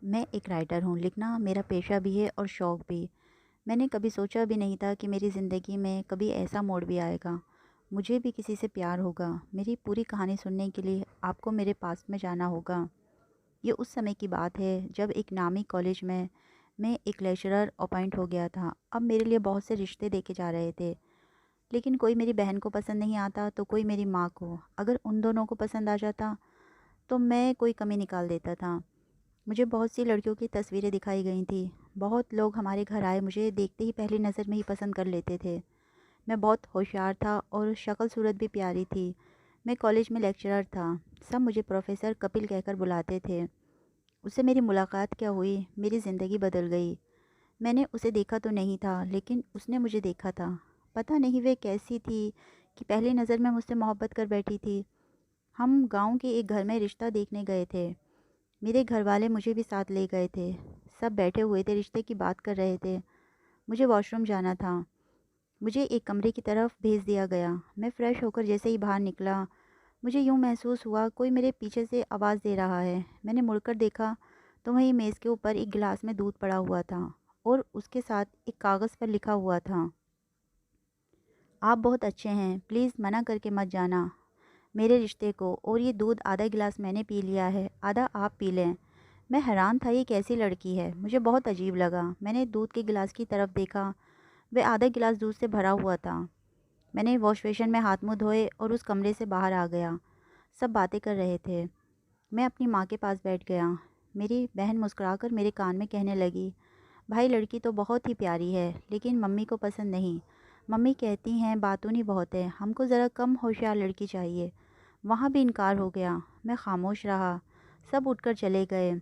मैं एक राइटर हूँ। लिखना मेरा पेशा भी है और शौक़ भी। मैंने कभी सोचा भी नहीं था कि मेरी ज़िंदगी में कभी ऐसा मोड़ भी आएगा। मुझे भी किसी से प्यार होगा। मेरी पूरी कहानी सुनने के लिए आपको मेरे पास में जाना होगा। ये उस समय की बात है जब एक नामी कॉलेज में मैं एक लेक्चरर अपॉइंट हो गया था। अब मेरे लिए बहुत से रिश्ते देखे जा रहे थे, लेकिन कोई मेरी बहन को पसंद नहीं आता तो कोई मेरी माँ को। अगर उन दोनों को पसंद आ जाता तो मैं कोई कमी निकाल देता था। मुझे बहुत सी लड़कियों की तस्वीरें दिखाई गई थी। बहुत लोग हमारे घर आए, मुझे देखते ही पहली नज़र में ही पसंद कर लेते थे। मैं बहुत होशियार था और शक्ल सूरत भी प्यारी थी। मैं कॉलेज में लेक्चरर था। सब मुझे प्रोफेसर कपिल कहकर बुलाते थे। उससे मेरी मुलाकात क्या हुई, मेरी ज़िंदगी बदल गई। मैंने उसे देखा तो नहीं था, लेकिन उसने मुझे देखा था। पता नहीं वह कैसी थी कि पहली नज़र में मुझसे मोहब्बत कर बैठी थी। हम गांव के एक घर में रिश्ता देखने गए थे। मेरे घरवाले मुझे भी साथ ले गए थे। सब बैठे हुए थे, रिश्ते की बात कर रहे थे। मुझे वॉशरूम जाना था। मुझे एक कमरे की तरफ भेज दिया गया। मैं फ़्रेश होकर जैसे ही बाहर निकला, मुझे यूँ महसूस हुआ कोई मेरे पीछे से आवाज़ दे रहा है। मैंने मुड़कर देखा तो वहीं मेज़ के ऊपर एक गिलास में दूध पड़ा हुआ था और उसके साथ एक कागज़ पर लिखा हुआ था, आप बहुत अच्छे हैं, प्लीज़ मना करके मत जाना मेरे रिश्ते को। और ये दूध आधा गिलास मैंने पी लिया है, आधा आप पी लें। मैं हैरान था, ये कैसी लड़की है। मुझे बहुत अजीब लगा। मैंने दूध के गिलास की तरफ देखा। वह आधा गिलास दूध से भरा हुआ था। मैंने वॉश बेसिन में हाथ मुँह धोए और उस कमरे से बाहर आ गया। सब बातें कर रहे थे। मैं अपनी माँ के पास बैठ गया। मेरी बहन मुस्कुराकर मेरे कान में कहने लगी, भाई लड़की तो बहुत ही प्यारी है, लेकिन मम्मी को पसंद नहीं। मम्मी कहती हैं बातूनी बहुत है, हमको ज़रा कम होशियार लड़की चाहिए। वहाँ भी इनकार हो गया। मैं खामोश रहा। सब उठकर चले गए।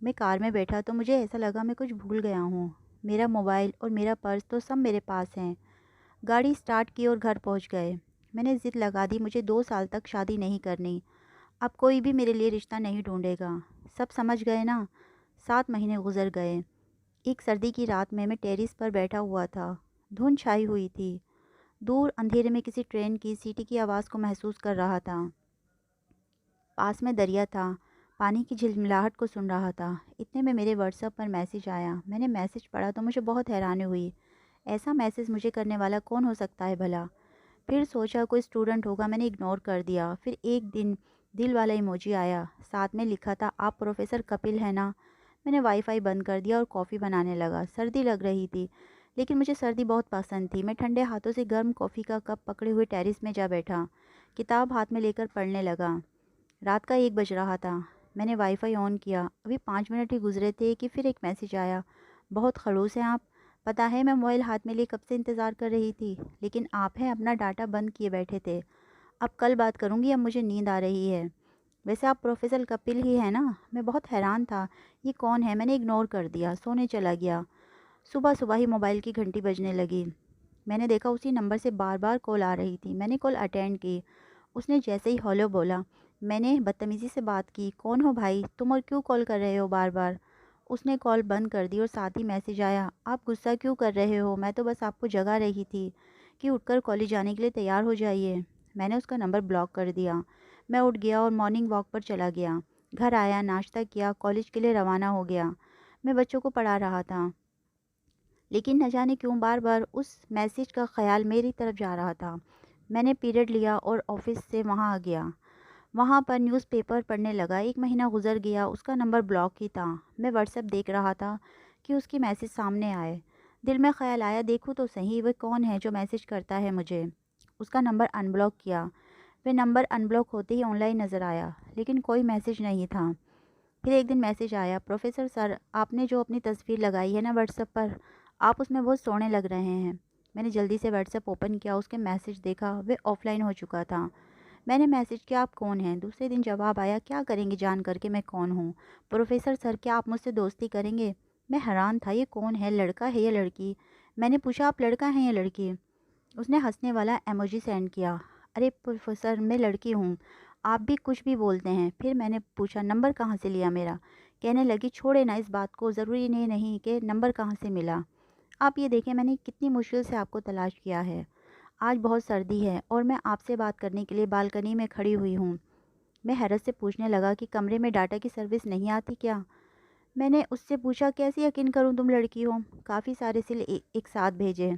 मैं कार में बैठा तो मुझे ऐसा लगा मैं कुछ भूल गया हूँ। मेरा मोबाइल और मेरा पर्स तो सब मेरे पास हैं। गाड़ी स्टार्ट की और घर पहुँच गए। मैंने ज़िद लगा दी, मुझे 2 साल तक शादी नहीं करनी। अब कोई भी मेरे लिए रिश्ता नहीं ढूंढेगा। सब समझ गए ना। 7 महीने गुजर गए। एक सर्दी की रात में मैं टेरिस पर बैठा हुआ था। धुंध छाई हुई थी। दूर अंधेरे में किसी ट्रेन की सीटी की आवाज़ को महसूस कर रहा था। पास में दरिया था। पानी की झिलमिलाहट को सुन रहा था। इतने में मेरे व्हाट्सएप पर मैसेज आया। मैंने मैसेज पढ़ा तो मुझे बहुत हैरानी हुई। ऐसा मैसेज मुझे करने वाला कौन हो सकता है भला। फिर सोचा कोई स्टूडेंट होगा, मैंने इग्नोर कर दिया। फिर एक दिन दिल वाला इमोजी आया। साथ में लिखा था, आप प्रोफेसर कपिल है ना। मैंने वाईफाई बंद कर दिया और कॉफ़ी बनाने लगा। सर्दी लग रही थी, लेकिन मुझे सर्दी बहुत पसंद थी। मैं ठंडे हाथों से गर्म कॉफ़ी का कप पकड़े हुए टेरिस में जा बैठा। किताब हाथ में लेकर पढ़ने लगा। रात का 1 बज रहा था। मैंने वाईफाई ऑन किया। अभी 5 मिनट ही गुजरे थे कि फिर एक मैसेज आया, बहुत खड़ूस हैं आप। पता है मैं मोबाइल हाथ में लिए कब से इंतज़ार कर रही थी, लेकिन आप हैं अपना डाटा बंद किए बैठे थे। अब कल बात करूँगी, अब मुझे नींद आ रही है। वैसे आप प्रोफेसर कपिल ही हैं ना। मैं बहुत हैरान था, ये कौन है। मैंने इग्नोर कर दिया, सोने चला गया। सुबह सुबह ही मोबाइल की घंटी बजने लगी। मैंने देखा उसी नंबर से बार बार कॉल आ रही थी। मैंने कॉल अटेंड की। उसने जैसे ही हेलो बोला, मैंने बदतमीज़ी से बात की, कौन हो भाई तुम और क्यों कॉल कर रहे हो बार बार। उसने कॉल बंद कर दी और साथ ही मैसेज आया, आप गुस्सा क्यों कर रहे हो, मैं तो बस आपको जगा रही थी कि उठकर कॉलेज जाने के लिए तैयार हो जाइए। मैंने उसका नंबर ब्लॉक कर दिया। मैं उठ गया और मॉर्निंग वॉक पर चला गया। घर आया, नाश्ता किया, कॉलेज के लिए रवाना हो गया। मैं बच्चों को पढ़ा रहा था, लेकिन न जाने क्यों बार बार उस मैसेज का ख़्याल मेरी तरफ जा रहा था। मैंने पीरियड लिया और ऑफिस से वहाँ आ गया। वहाँ पर न्यूज़पेपर पढ़ने लगा। 1 महीना गुजर गया, उसका नंबर ब्लॉक ही था। मैं व्हाट्सएप देख रहा था कि उसकी मैसेज सामने आए। दिल में ख़्याल आया, देखूँ तो सही वह कौन है जो मैसेज करता है मुझे। उसका नंबर अनब्लॉक किया। वह नंबर अनब्लॉक होते ही ऑनलाइन नज़र आया, लेकिन कोई मैसेज नहीं था। फिर एक दिन मैसेज आया, प्रोफेसर सर आपने जो अपनी तस्वीर लगाई है ना व्हाट्सएप पर, आप उसमें बहुत सोहने लग रहे हैं। मैंने जल्दी से व्हाट्सएप ओपन किया, उसके मैसेज देखा, वे ऑफलाइन हो चुका था। मैंने मैसेज किया, आप कौन हैं। दूसरे दिन जवाब आया, क्या करेंगे जान करके मैं कौन हूँ। प्रोफेसर सर क्या आप मुझसे दोस्ती करेंगे। मैं हैरान था, ये कौन है, लड़का है या लड़की। मैंने पूछा, आप लड़का हैं या लड़की। उसने हंसने वाला इमोजी सेंड किया। अरे प्रोफेसर मैं लड़की हूँ, आप भी कुछ भी बोलते हैं। फिर मैंने पूछा, नंबर कहाँ से लिया मेरा। कहने लगी, छोड़े ना इस बात को, ज़रूरी नहीं कि नंबर कहाँ से मिला। आप ये देखें मैंने कितनी मुश्किल से आपको तलाश किया है। आज बहुत सर्दी है और मैं आपसे बात करने के लिए बालकनी में खड़ी हुई हूँ। मैं हैरत से पूछने लगा कि कमरे में डाटा की सर्विस नहीं आती क्या। मैंने उससे पूछा, कैसे यकीन करूँ तुम लड़की हो? काफ़ी सारे सिल एक साथ भेजे।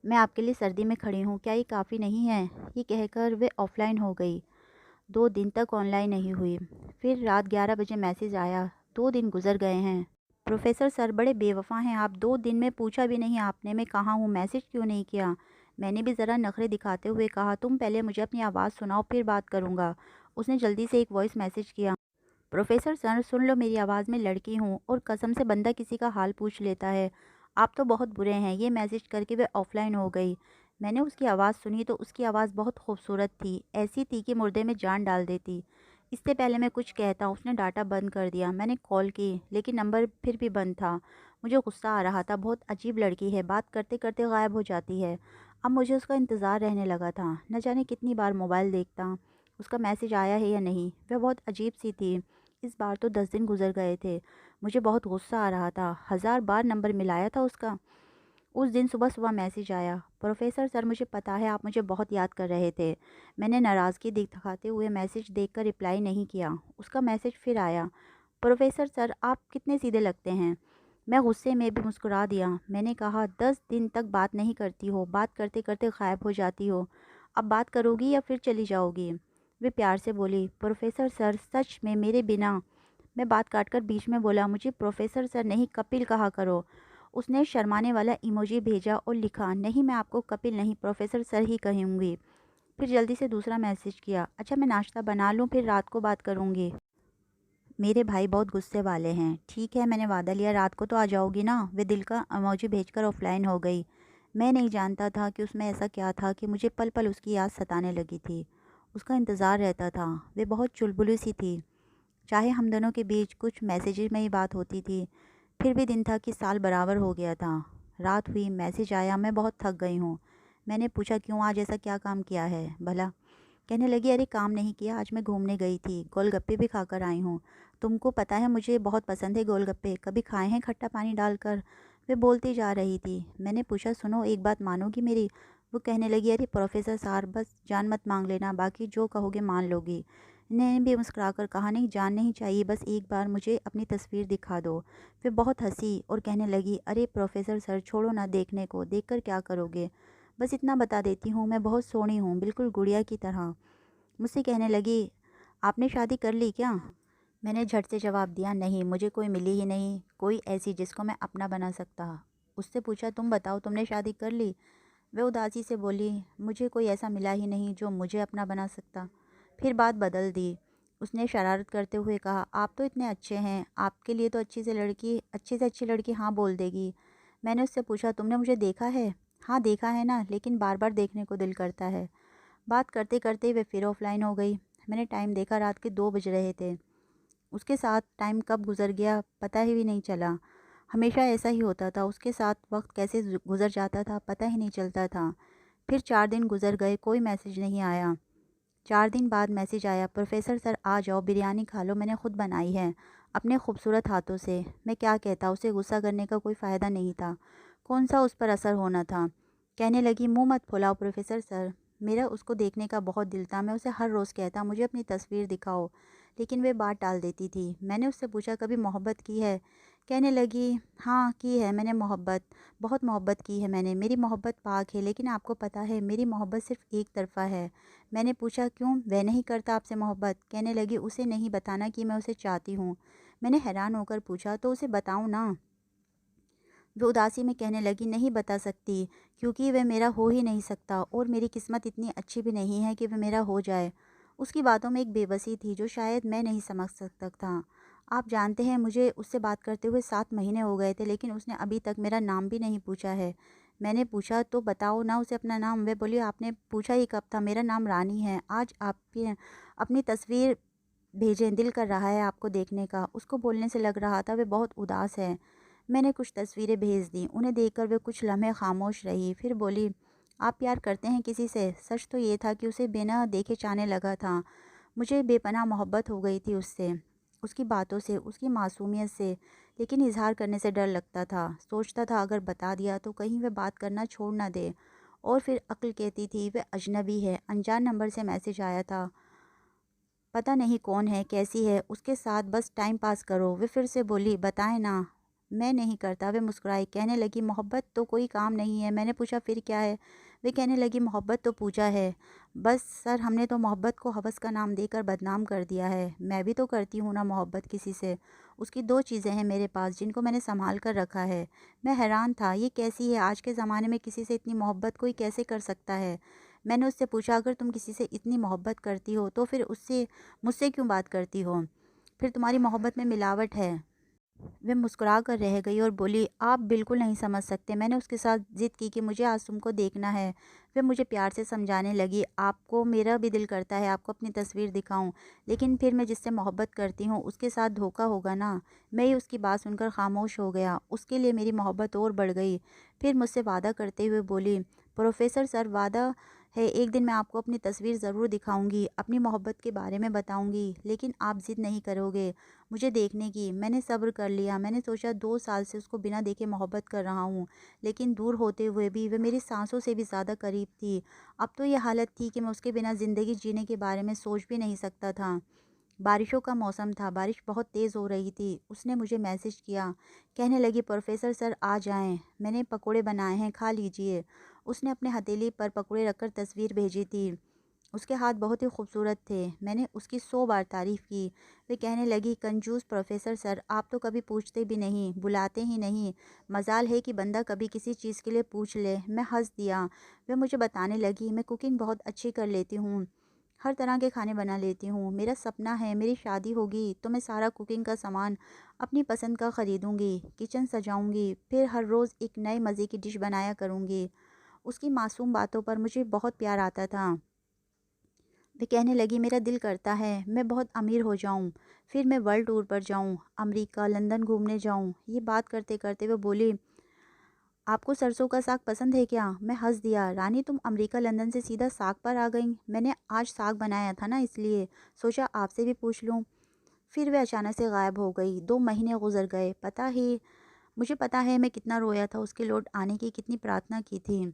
मैं आपके लिए सर्दी में खड़ी हूँ, क्या ये काफ़ी नहीं है? ये कहकर वे ऑफ़लाइन हो गई। 2 दिन तक ऑनलाइन नहीं हुई। फिर रात 11 बजे मैसेज आया, 2 दिन गुज़र गए हैं। प्रोफ़ेसर सर बड़े बेवफ़ा हैं आप, 2 दिन में पूछा भी नहीं आपने मैं कहाँ हूँ, मैसेज क्यों नहीं किया? मैंने भी ज़रा नखरे दिखाते हुए कहा, तुम पहले मुझे अपनी आवाज़ सुनाओ फिर बात करूँगा। उसने जल्दी से एक वॉइस मैसेज किया, प्रोफ़ेसर सर सुन लो मेरी आवाज़ में लड़की हूँ और कसम से बंदा किसी का हाल पूछ लेता है। आप तो बहुत बुरे हैं। ये मैसेज करके वे ऑफ़लाइन हो गई। मैंने उसकी आवाज़ सुनी तो उसकी आवाज़ बहुत खूबसूरत थी, ऐसी थी कि मुर्दे में जान डाल देती। इससे पहले मैं कुछ कहता उसने डाटा बंद कर दिया। मैंने कॉल की लेकिन नंबर फिर भी बंद था। मुझे गुस्सा आ रहा था, बहुत अजीब लड़की है, बात करते करते गायब हो जाती है। अब मुझे उसका इंतज़ार रहने लगा था, न जाने कितनी बार मोबाइल देखता उसका मैसेज आया है या नहीं। वह बहुत अजीब सी थी। इस बार तो 10 दिन गुजर गए थे। मुझे बहुत गुस्सा आ रहा था, 1000 बार नंबर मिलाया था उसका। उस दिन सुबह सुबह मैसेज आया, प्रोफेसर सर मुझे पता है आप मुझे बहुत याद कर रहे थे। मैंने नाराज़गी दिखाते हुए मैसेज देखकर रिप्लाई नहीं किया। उसका मैसेज फिर आया, प्रोफेसर सर आप कितने सीधे लगते हैं। मैं गुस्से में भी मुस्कुरा दिया। मैंने कहा, 10 दिन तक बात नहीं करती हो, बात करते करते गायब हो जाती हो। अब बात करोगी या फिर चली जाओगी? वे प्यार से बोली, प्रोफेसर सर सच में मेरे बिना। मैं बात काटकर बीच में बोला, मुझे प्रोफेसर सर नहीं कपिल कहा करो। उसने शर्माने वाला इमोजी भेजा और लिखा, नहीं मैं आपको कपिल नहीं प्रोफेसर सर ही कहूँगी। फिर जल्दी से दूसरा मैसेज किया, अच्छा मैं नाश्ता बना लूँ फिर रात को बात करूँगी। मेरे भाई बहुत गुस्से वाले हैं। ठीक है मैंने वादा लिया, रात को तो आ जाओगी ना? वे दिल का इमोजी भेजकर ऑफलाइन हो गई। मैं नहीं जानता था कि उसमें ऐसा क्या था कि मुझे पल पल उसकी याद सताने लगी थी। उसका इंतज़ार रहता था। वे बहुत चुलबुली सी थी। चाहे हम दोनों के बीच कुछ मैसेजेस में ही बात होती थी, फिर भी दिन था कि साल बराबर हो गया था। रात हुई, मैसेज आया, मैं बहुत थक गई हूँ। मैंने पूछा, क्यों आज ऐसा क्या काम किया है भला? कहने लगी, अरे काम नहीं किया, आज मैं घूमने गई थी, गोलगप्पे भी खाकर आई हूँ। तुमको पता है मुझे बहुत पसंद है गोलगप्पे, कभी खाए हैं खट्टा पानी डालकर? वे बोलती जा रही थी। मैंने पूछा, सुनो एक बात मानोगी मेरी? वो कहने लगी, अरे प्रोफेसर सार बस जान मत मांग लेना, बाकी जो कहोगे मान लोगी। ने भी मुस्कुराकर कहा, नहीं जान नहीं चाहिए, बस एक बार मुझे अपनी तस्वीर दिखा दो। फिर बहुत हंसी और कहने लगी, अरे प्रोफेसर सर छोड़ो ना देखने को, देखकर क्या करोगे? बस इतना बता देती हूँ, मैं बहुत सोहनी हूँ, बिल्कुल गुड़िया की तरह। मुझसे कहने लगी, आपने शादी कर ली क्या? मैंने झट से जवाब दिया, नहीं मुझे कोई मिली ही नहीं, कोई ऐसी जिसको मैं अपना बना सकता। उससे पूछा, तुम बताओ तुमने शादी कर ली? वह उदासी से बोली, मुझे कोई ऐसा मिला ही नहीं जो मुझे अपना बना सकता। फिर बात बदल दी। उसने शरारत करते हुए कहा, आप तो इतने अच्छे हैं, आपके लिए तो अच्छी से अच्छी लड़की हाँ बोल देगी। मैंने उससे पूछा, तुमने मुझे देखा है? हाँ देखा है ना, लेकिन बार बार देखने को दिल करता है। बात करते करते वे फिर ऑफलाइन हो गई। मैंने टाइम देखा, रात के 2 बज रहे थे। उसके साथ टाइम कब गुजर गया पता ही भी नहीं चला। हमेशा ऐसा ही होता था, उसके साथ वक्त कैसे गुजर जाता था पता ही नहीं चलता था। फिर 4 दिन गुजर गए, कोई मैसेज नहीं आया। 4 दिन बाद मैसेज आया, प्रोफेसर सर आ जाओ बिरयानी खा लो, मैंने खुद बनाई है अपने खूबसूरत हाथों से। मैं क्या कहता, उसे गुस्सा करने का कोई फ़ायदा नहीं था। कौन सा उस पर असर होना था। कहने लगी, मुंह मत फुलाओ प्रोफेसर सर, मेरा उसको देखने का बहुत दिल था। मैं उसे हर रोज़ कहता, मुझे अपनी तस्वीर दिखाओ, लेकिन वे बात टाल देती थी। मैंने उससे पूछा, कभी मोहब्बत की है? कहने लगी, हाँ की है मैंने मोहब्बत, बहुत मोहब्बत की है मैंने। मेरी मोहब्बत पाक है, लेकिन आपको पता है मेरी मोहब्बत सिर्फ एक तरफ़ा है। मैंने पूछा, क्यों, वह नहीं करता आपसे मोहब्बत? कहने लगी, उसे नहीं बताना कि मैं उसे चाहती हूँ। मैंने हैरान होकर पूछा, तो उसे बताऊँ ना? वो उदासी में कहने लगी, नहीं बता सकती, क्योंकि वह मेरा हो ही नहीं सकता और मेरी किस्मत इतनी अच्छी भी नहीं है कि वह मेरा हो जाए। उसकी बातों में एक बेबसी थी जो शायद मैं नहीं समझ सकता था। आप जानते हैं मुझे उससे बात करते हुए 7 महीने हो गए थे, लेकिन उसने अभी तक मेरा नाम भी नहीं पूछा है। मैंने पूछा, तो बताओ ना उसे अपना नाम। वह बोली, आपने पूछा ही कब था, मेरा नाम रानी है। आज आपकी अपनी तस्वीर भेजें, दिल कर रहा है आपको देखने का। उसको बोलने से लग रहा था वे बहुत उदास है। मैंने कुछ तस्वीरें भेज दी, उन्हें देखकर वे कुछ लम्हे खामोश रही। फिर बोली, आप प्यार करते हैं किसी से? सच तो ये था कि उसे बिना देखे चाहने लगा था। मुझे बेपनाह मोहब्बत हो गई थी उससे, उसकी बातों से, उसकी मासूमियत से। लेकिन इजहार करने से डर लगता था। सोचता था अगर बता दिया तो कहीं वह बात करना छोड़ ना दे। और फिर अक्ल कहती थी वह अजनबी है, अनजान नंबर से मैसेज आया था। पता नहीं कौन है, कैसी है, उसके साथ बस टाइम पास करो। वे फिर से बोली, बताएं ना। मैं नहीं करता। वे मुस्कुराई, कहने लगी, मोहब्बत तो कोई काम नहीं है। मैंने पूछा, फिर क्या है? वे कहने लगी, मोहब्बत तो पूजा है। बस सर, हमने तो मोहब्बत को हवस का नाम देकर बदनाम कर दिया है। मैं भी तो करती हूँ ना मोहब्बत किसी से। उसकी दो चीज़ें हैं मेरे पास जिनको मैंने संभाल कर रखा है। मैं हैरान था, ये कैसी है? आज के ज़माने में किसी से इतनी मोहब्बत कोई कैसे कर सकता है? मैंने उससे पूछा, अगर तुम किसी से इतनी मोहब्बत करती हो तो फिर उससे मुझसे क्यों बात करती हो? फिर तुम्हारी मोहब्बत में मिलावट है। वे मुस्कुरा कर रह गई और बोली, आप बिल्कुल नहीं समझ सकते। मैंने उसके साथ ज़िद की कि मुझे आज तुमको देखना है। वे मुझे प्यार से समझाने लगी, आपको मेरा भी दिल करता है आपको अपनी तस्वीर दिखाऊं, लेकिन फिर मैं जिससे मोहब्बत करती हूँ उसके साथ धोखा होगा ना। मैं ही उसकी बात सुनकर खामोश हो गया। उसके लिए मेरी मोहब्बत और बढ़ गई। फिर मुझसे वादा करते हुए बोली, प्रोफेसर सर, वादा है एक दिन मैं आपको अपनी तस्वीर ज़रूर दिखाऊंगी, अपनी मोहब्बत के बारे में बताऊंगी, लेकिन आप ज़िद नहीं करोगे मुझे देखने की। मैंने सब्र कर लिया। मैंने सोचा 2 साल से उसको बिना देखे मोहब्बत कर रहा हूँ, लेकिन दूर होते हुए भी वह मेरी सांसों से भी ज़्यादा करीब थी। अब तो ये हालत थी कि मैं उसके बिना ज़िंदगी जीने के बारे में सोच भी नहीं सकता था। बारिशों का मौसम था, बारिश बहुत तेज़ हो रही थी। उसने मुझे मैसेज किया, कहने लगी, प्रोफेसर सर आ जाएं, मैंने पकोड़े बनाए हैं, खा लीजिए। उसने अपने हथेली पर पकोड़े रखकर तस्वीर भेजी थी। उसके हाथ बहुत ही खूबसूरत थे। मैंने उसकी 100 बार तारीफ़ की। वे कहने लगी, कंजूस प्रोफेसर सर, आप तो कभी पूछते भी नहीं, बुलाते ही नहीं। मजाल है कि बंदा कभी किसी चीज़ के लिए पूछ ले। मैं हंस दिया। वे मुझे बताने लगी, मैं कुकिंग बहुत अच्छी कर लेती हूँ, हर तरह के खाने बना लेती हूँ। मेरा सपना है, मेरी शादी होगी तो मैं सारा कुकिंग का सामान अपनी पसंद का ख़रीदूँगी, किचन सजाऊँगी, फिर हर रोज़ एक नए मज़े की डिश बनाया करूँगी। उसकी मासूम बातों पर मुझे बहुत प्यार आता था। वे कहने लगी, मेरा दिल करता है मैं बहुत अमीर हो जाऊं, फिर मैं वर्ल्ड टूर पर जाऊं, अमेरिका लंदन घूमने जाऊं। ये बात करते करते वो बोली, आपको सरसों का साग पसंद है क्या? मैं हंस दिया, रानी तुम अमेरिका लंदन से सीधा साग पर आ गई। मैंने आज साग बनाया था ना, इसलिए सोचा आपसे भी पूछ लूं। फिर वे अचानक से गायब हो गई। 2 महीने गुजर गए। मुझे पता है मैं कितना रोया था, उसके लौट आने की कितनी प्रार्थना की थी।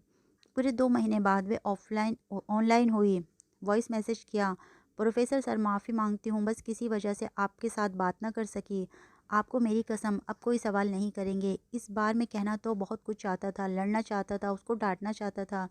पूरे 2 महीने बाद वे ऑफलाइन ऑनलाइन हुई। वॉइस मैसेज किया, प्रोफेसर सर माफ़ी मांगती हूँ, बस किसी वजह से आपके साथ बात ना कर सकी। आपको मेरी कसम अब कोई सवाल नहीं करेंगे। इस बार मैं कहना तो बहुत कुछ चाहता था, लड़ना चाहता था, उसको डांटना चाहता था,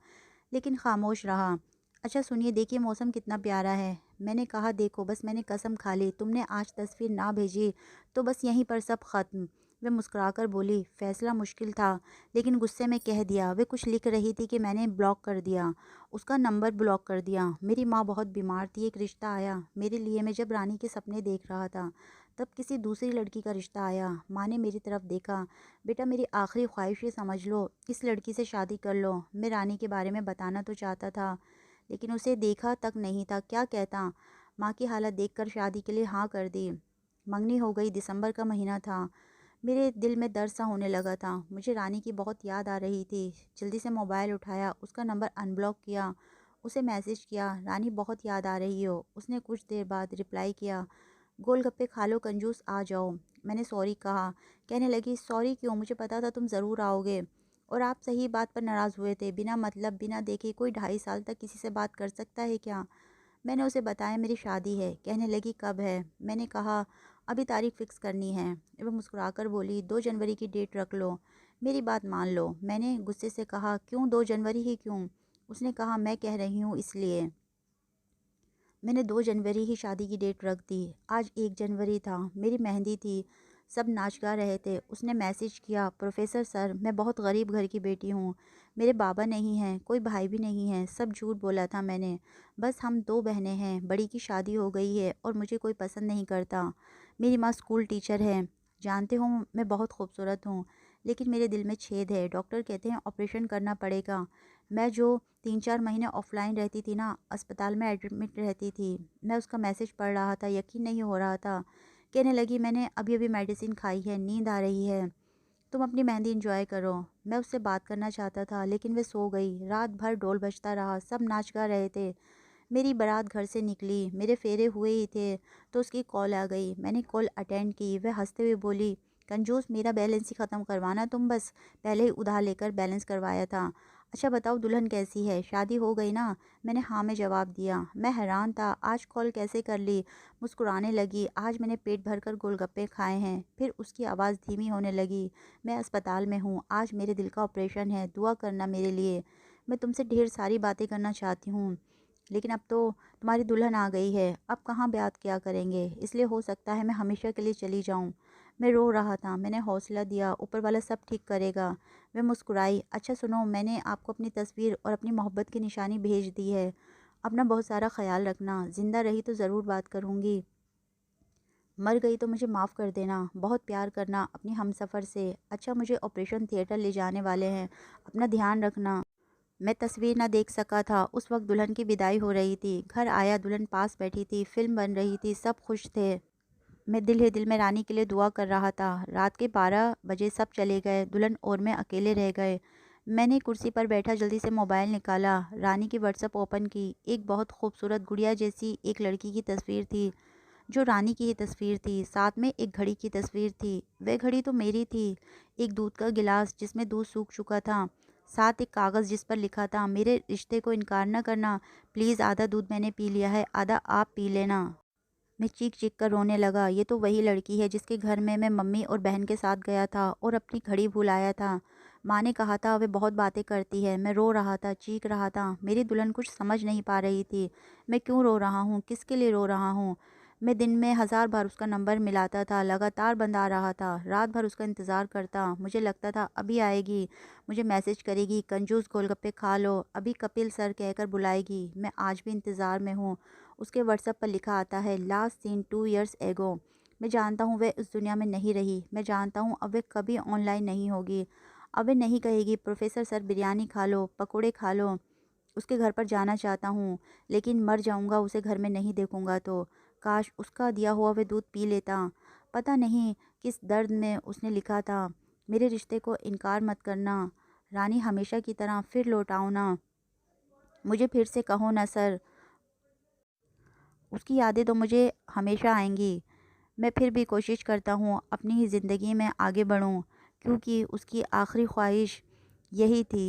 लेकिन खामोश रहा। अच्छा सुनिए, देखिए मौसम कितना प्यारा है। मैंने कहा, देखो बस मैंने कसम खा ली, तुमने आज तस्वीर ना भेजी तो बस यहीं पर सब ख़त्म। वे मुस्कुराकर बोली, फैसला मुश्किल था, लेकिन गुस्से में कह दिया। वे कुछ लिख रही थी कि मैंने ब्लॉक कर दिया, उसका नंबर ब्लॉक कर दिया। मेरी माँ बहुत बीमार थी, एक रिश्ता आया मेरे लिए। मैं जब रानी के सपने देख रहा था तब किसी दूसरी लड़की का रिश्ता आया। माँ ने मेरी तरफ देखा, बेटा मेरी आखिरी ख्वाहिश ये समझ लो, इस लड़की से शादी कर लो। मैं रानी के बारे में बताना तो चाहता था, लेकिन उसे देखा तक नहीं था, क्या कहता। माँ की हालत देखकर शादी के लिए हाँ कर दी। मंगनी हो गई। दिसंबर का महीना था। मेरे दिल में दर्द सा होने लगा था। मुझे रानी की बहुत याद आ रही थी। जल्दी से मोबाइल उठाया, उसका नंबर अनब्लॉक किया, उसे मैसेज किया, रानी बहुत याद आ रही हो। उसने कुछ देर बाद रिप्लाई किया, गोलगप्पे खा लो कंजूस, आ जाओ। मैंने सॉरी कहा। कहने लगी, सॉरी क्यों, मुझे पता था तुम ज़रूर आओगे, और आप सही बात पर नाराज़ हुए थे। बिना मतलब बिना देखे कोई 2.5 साल तक किसी से बात कर सकता है क्या? मैंने उसे बताया मेरी शादी है। कहने लगी, कब है? मैंने कहा, अभी तारीख फ़िक्स करनी है। वह मुस्कुराकर बोली, 2 जनवरी की डेट रख लो, मेरी बात मान लो। मैंने गुस्से से कहा, क्यों 2 जनवरी ही क्यों? उसने कहा, मैं कह रही हूँ इसलिए। मैंने 2 जनवरी ही शादी की डेट रख दी। आज 1 जनवरी था, मेरी मेहंदी थी, सब नाच गा रहे थे। उसने मैसेज किया, प्रोफेसर सर मैं बहुत गरीब घर की बेटी हूँ, मेरे बाबा नहीं हैं, कोई भाई भी नहीं है, सब झूठ बोला था मैंने। बस हम 2 बहनें हैं, बड़ी की शादी हो गई है और मुझे कोई पसंद नहीं करता। मेरी माँ स्कूल टीचर है। जानते हो मैं बहुत खूबसूरत हूँ, लेकिन मेरे दिल में छेद है। डॉक्टर कहते हैं ऑपरेशन करना पड़ेगा। मैं जो 3-4 महीने ऑफलाइन रहती थी ना, अस्पताल में एडमिट रहती थी, मैं उसका मैसेज पढ़ रहा था, यकीन नहीं हो रहा था। कहने लगी, मैंने अभी अभी मेडिसिन खाई है, नींद आ रही है, तुम अपनी मेहंदी इंजॉय करो। मैं उससे बात करना चाहता था, लेकिन वह सो गई। रात भर ढोल बजता रहा, सब नाच गा रहे थे। मेरी बारात घर से निकली, मेरे फेरे हुए ही थे तो उसकी कॉल आ गई। मैंने कॉल अटेंड की। वह हंसते हुए बोली, कंजूस मेरा बैलेंस ही ख़त्म करवाना तुम, बस पहले ही उधार लेकर बैलेंस करवाया था। अच्छा बताओ दुल्हन कैसी है? शादी हो गई ना? मैंने हाँ में जवाब दिया। मैं हैरान था, आज कॉल कैसे कर ली? मुस्कुराने लगी। आज मैंने पेट भरकर गोलगप्पे खाए हैं। फिर उसकी आवाज़ धीमी होने लगी। मैं अस्पताल में हूँ, आज मेरे दिल का ऑपरेशन है, दुआ करना मेरे लिए। मैं तुमसे ढेर सारी बातें करना चाहती हूँ, लेकिन अब तो तुम्हारी दुल्हन आ गई है, अब कहाँ बात क्या करेंगे, इसलिए हो सकता है मैं हमेशा के लिए चली जाऊँ। मैं रो रहा था। मैंने हौसला दिया, ऊपर वाला सब ठीक करेगा। मैं मुस्कुराई। अच्छा सुनो, मैंने आपको अपनी तस्वीर और अपनी मोहब्बत की निशानी भेज दी है। अपना बहुत सारा ख्याल रखना। ज़िंदा रही तो ज़रूर बात करूँगी, मर गई तो मुझे माफ़ कर देना। बहुत प्यार करना अपनी हमसफ़र से। अच्छा मुझे ऑपरेशन थिएटर ले जाने वाले हैं, अपना ध्यान रखना। मैं तस्वीर ना देख सका था। उस वक्त दुल्हन की विदाई हो रही थी। घर आया, दुल्हन पास बैठी थी, फिल्म बन रही थी, सब खुश थे। मैं दिल ही दिल में रानी के लिए दुआ कर रहा था। रात के 12 बजे सब चले गए, दुल्हन और मैं अकेले रह गए। मैंने कुर्सी पर बैठा जल्दी से मोबाइल निकाला, रानी की व्हाट्सएप ओपन की। एक बहुत खूबसूरत गुड़िया जैसी एक लड़की की तस्वीर थी, जो रानी की ही तस्वीर थी। साथ में एक घड़ी की तस्वीर थी। वह घड़ी तो मेरी थी। एक दूध का गिलास जिसमें दूध सूख चुका था। साथ एक कागज़ जिस पर लिखा था, मेरे रिश्ते को इनकार न करना। प्लीज़, आधा दूध मैंने पी लिया है, आधा आप पी लेना। मैं चीख-चीख कर रोने लगा। ये तो वही लड़की है जिसके घर में मैं मम्मी और बहन के साथ गया था और अपनी घड़ी भूल आया था। माँ ने कहा था वह बहुत बातें करती है। मैं रो रहा था, चीख रहा था। मेरी दुल्हन कुछ समझ नहीं पा रही थी। मैं क्यों रो रहा हूँ? किसके लिए रो रहा हूँ? मैं दिन में 1000 बार उसका नंबर मिलाता था, लगातार बंद आ रहा था। रात भर उसका इंतज़ार करता। मुझे लगता था अभी आएगी, मुझे मैसेज करेगी, कंजूस गोलगप्पे खा लो, अभी कपिल सर कहकर बुलाएगी। मैं आज भी इंतज़ार में हूँ। उसके व्हाट्सएप पर लिखा आता है, लास्ट सीन 2 इयर्स एगो। मैं जानता हूँ वह उस दुनिया में नहीं रही। मैं जानता हूँ अब वह कभी ऑनलाइन नहीं होगी। अब वह नहीं कहेगी प्रोफेसर सर बिरयानी खा लो, पकोड़े खा लो। उसके घर पर जाना चाहता हूँ, लेकिन मर जाऊँगा उसे घर में नहीं देखूँगा तो। काश उसका दिया हुआ वह दूध पी लेता। पता नहीं किस दर्द में उसने लिखा था, मेरे रिश्ते को इनकार मत करना, रानी हमेशा की तरह फिर लौट आओ ना, मुझे फिर से कहो ना सर। उसकी यादें तो मुझे हमेशा आएंगी। मैं फिर भी कोशिश करता हूँ अपनी ही ज़िंदगी में आगे बढ़ूँ, क्योंकि उसकी आखिरी ख्वाहिश यही थी।